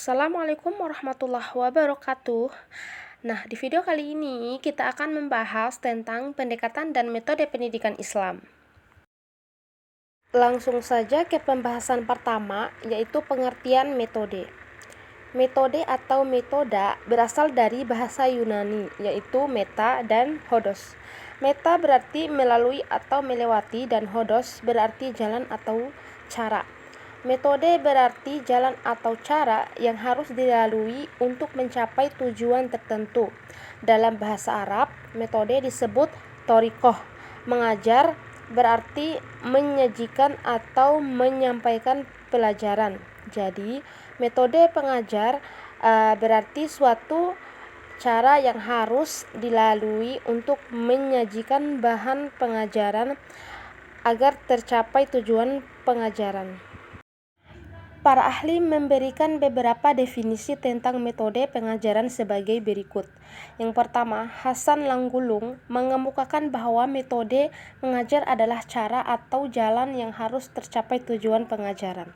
Assalamualaikum warahmatullahi wabarakatuh. Nah, di video kali ini kita akan membahas tentang pendekatan dan metode pendidikan Islam. Langsung saja ke pembahasan pertama, yaitu pengertian metode. Metode atau metoda berasal dari bahasa Yunani, yaitu meta dan hodos. Meta berarti melalui atau melewati dan hodos berarti jalan atau cara. Metode berarti jalan atau cara yang harus dilalui untuk mencapai tujuan tertentu. Dalam bahasa Arab, metode disebut thoriqoh. Mengajar berarti menyajikan atau menyampaikan pelajaran. Jadi, metode pengajar berarti suatu cara yang harus dilalui untuk menyajikan bahan pengajaran agar tercapai tujuan pengajaran. Para ahli memberikan beberapa definisi tentang metode pengajaran sebagai berikut. Yang pertama, Hasan Langgulung mengemukakan bahwa metode mengajar adalah cara atau jalan yang harus tercapai tujuan pengajaran.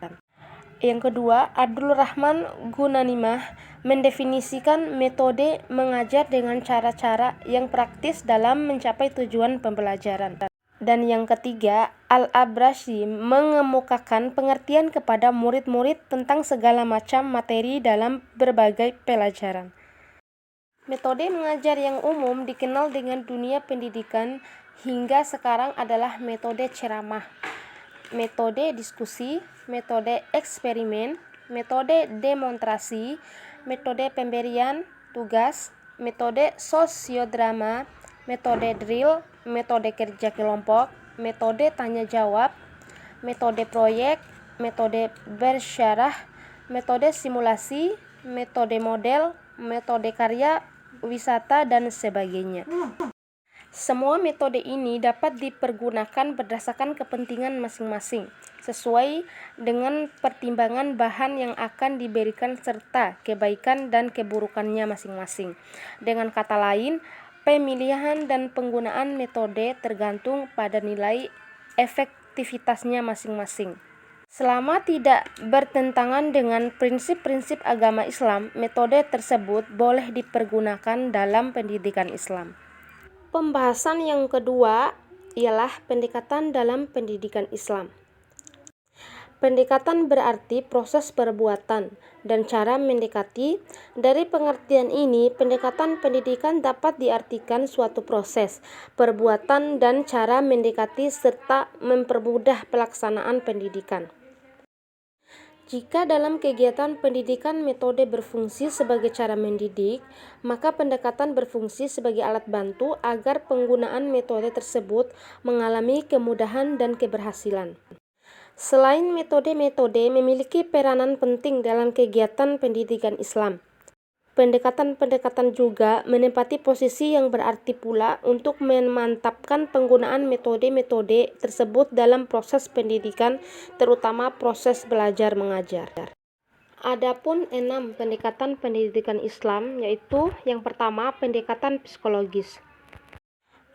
Yang kedua, Abdul Rahman Gunanimah mendefinisikan metode mengajar dengan cara-cara yang praktis dalam mencapai tujuan pembelajaran. Dan yang ketiga, Al-Abrashi mengemukakan pengertian kepada murid-murid tentang segala macam materi dalam berbagai pelajaran. Metode mengajar yang umum dikenal dengan dunia pendidikan hingga sekarang adalah metode ceramah, metode diskusi, metode eksperimen, metode demonstrasi, metode pemberian tugas, metode sosiodrama, metode drill, metode kerja kelompok, metode tanya jawab, metode proyek, metode bersyarah, metode simulasi, metode model, metode karya, wisata, dan sebagainya. Semua metode ini dapat dipergunakan berdasarkan kepentingan masing-masing, sesuai dengan pertimbangan bahan yang akan diberikan serta kebaikan dan keburukannya masing-masing. Dengan kata lain, pemilihan dan penggunaan metode tergantung pada nilai efektivitasnya masing-masing. Selama tidak bertentangan dengan prinsip-prinsip agama Islam, metode tersebut boleh dipergunakan dalam pendidikan Islam. Pembahasan yang kedua ialah pendekatan dalam pendidikan Islam. Pendekatan berarti proses perbuatan dan cara mendekati. Dari pengertian ini, pendekatan pendidikan dapat diartikan suatu proses, perbuatan, dan cara mendekati serta mempermudah pelaksanaan pendidikan. Jika dalam kegiatan pendidikan metode berfungsi sebagai cara mendidik, maka pendekatan berfungsi sebagai alat bantu agar penggunaan metode tersebut mengalami kemudahan dan keberhasilan. Selain metode-metode memiliki peranan penting dalam kegiatan pendidikan Islam, pendekatan-pendekatan juga menempati posisi yang berarti pula untuk memantapkan penggunaan metode-metode tersebut dalam proses pendidikan, terutama proses belajar mengajar. Adapun 6 pendekatan pendidikan Islam, yaitu yang pertama, pendekatan psikologis,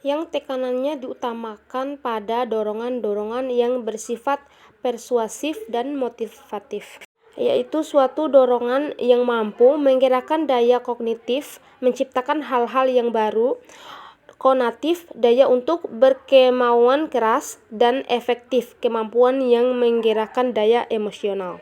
yang tekanannya diutamakan pada dorongan-dorongan yang bersifat persuasif dan motivatif, yaitu suatu dorongan yang mampu menggerakkan daya kognitif, menciptakan hal-hal yang baru, konatif, daya untuk berkemauan keras, dan efektif, kemampuan yang menggerakkan daya emosional.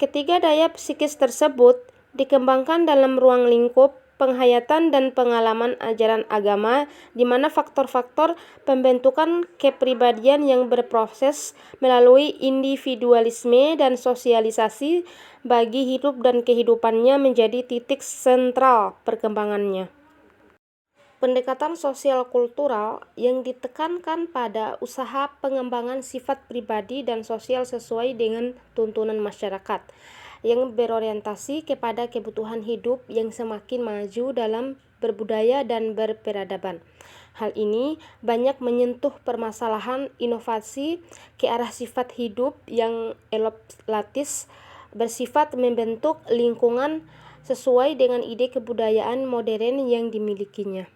Ketiga daya psikis tersebut dikembangkan dalam ruang lingkup penghayatan dan pengalaman ajaran agama, di mana faktor-faktor pembentukan kepribadian yang berproses melalui individualisme dan sosialisasi bagi hidup dan kehidupannya menjadi titik sentral perkembangannya. Pendekatan sosial kultural yang ditekankan pada usaha pengembangan sifat pribadi dan sosial sesuai dengan tuntunan masyarakat, yang berorientasi kepada kebutuhan hidup yang semakin maju dalam berbudaya dan berperadaban. Hal ini banyak menyentuh permasalahan inovasi ke arah sifat hidup yang eloplatis, bersifat membentuk lingkungan sesuai dengan ide kebudayaan modern yang dimilikinya.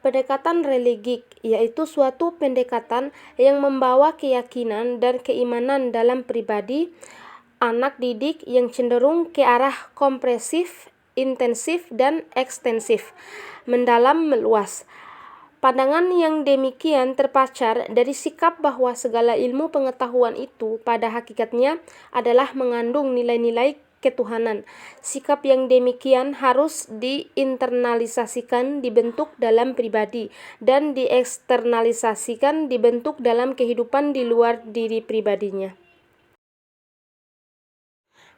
Pendekatan religik, yaitu suatu pendekatan yang membawa keyakinan dan keimanan dalam pribadi anak didik yang cenderung ke arah kompresif, intensif, dan ekstensif, mendalam, meluas. Pandangan yang demikian terpancar dari sikap bahwa segala ilmu pengetahuan itu pada hakikatnya adalah mengandung nilai-nilai ketuhanan. Sikap yang demikian harus diinternalisasikan, dibentuk dalam pribadi, dan dieksternalisasikan, dibentuk dalam kehidupan di luar diri pribadinya.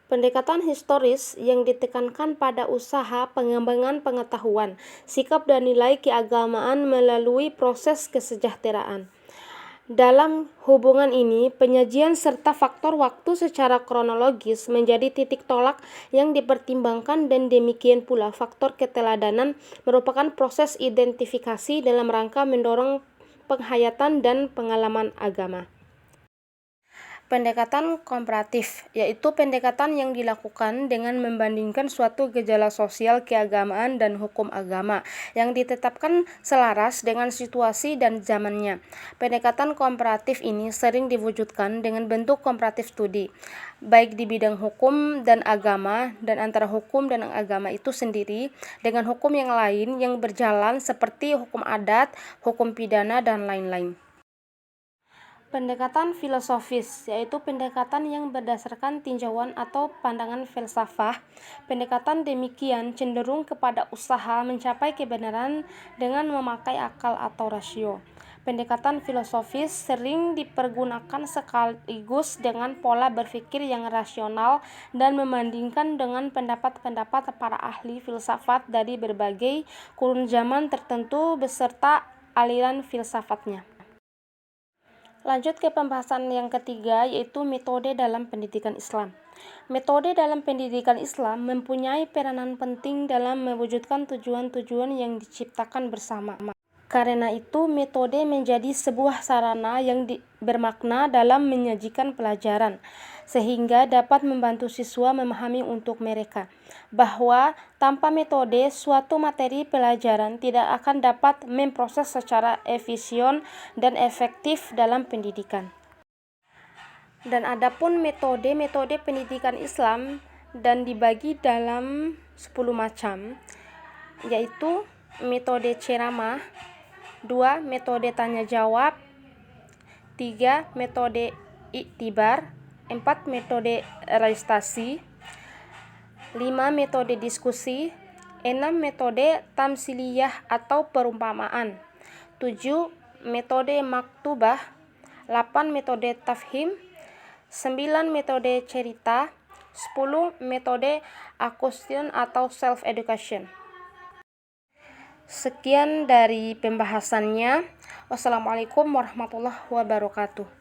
Pendekatan historis yang ditekankan pada usaha pengembangan pengetahuan, sikap dan nilai keagamaan melalui proses kesejahteraan. Dalam hubungan ini, penyajian serta faktor waktu secara kronologis menjadi titik tolak yang dipertimbangkan, dan demikian pula faktor keteladanan merupakan proses identifikasi dalam rangka mendorong penghayatan dan pengalaman agama. Pendekatan komparatif, yaitu pendekatan yang dilakukan dengan membandingkan suatu gejala sosial keagamaan dan hukum agama yang ditetapkan selaras dengan situasi dan zamannya. Pendekatan komparatif ini sering diwujudkan dengan bentuk komparatif studi, baik di bidang hukum dan agama, dan antara hukum dan agama itu sendiri dengan hukum yang lain yang berjalan seperti hukum adat, hukum pidana, dan lain-lain. Pendekatan filosofis, yaitu pendekatan yang berdasarkan tinjauan atau pandangan filsafah. Pendekatan demikian cenderung kepada usaha mencapai kebenaran dengan memakai akal atau rasio. Pendekatan filosofis sering dipergunakan sekaligus dengan pola berpikir yang rasional dan membandingkan dengan pendapat-pendapat para ahli filsafat dari berbagai kurun zaman tertentu beserta aliran filsafatnya. Lanjut ke pembahasan yang ketiga, yaitu metode dalam pendidikan Islam. Metode dalam pendidikan Islam mempunyai peranan penting dalam mewujudkan tujuan-tujuan yang diciptakan bersama. Karena itu, metode menjadi sebuah sarana yang bermakna dalam menyajikan pelajaran, sehingga dapat membantu siswa memahami untuk mereka bahwa tanpa metode, suatu materi pelajaran tidak akan dapat memproses secara efisien dan efektif dalam pendidikan. Dan adapun metode-metode pendidikan Islam dan dibagi dalam 10 macam, yaitu metode ceramah, 2. Metode tanya jawab, 3. Metode iktibar, 4. Metode recitasi, 5. Metode diskusi, 6. Metode tamsiliyah atau perumpamaan, 7. Metode maktubah, 8. Metode tafhim, 9. Metode cerita, 10. Metode acquisition atau self-education. Sekian dari pembahasannya. Wassalamualaikum warahmatullahi wabarakatuh.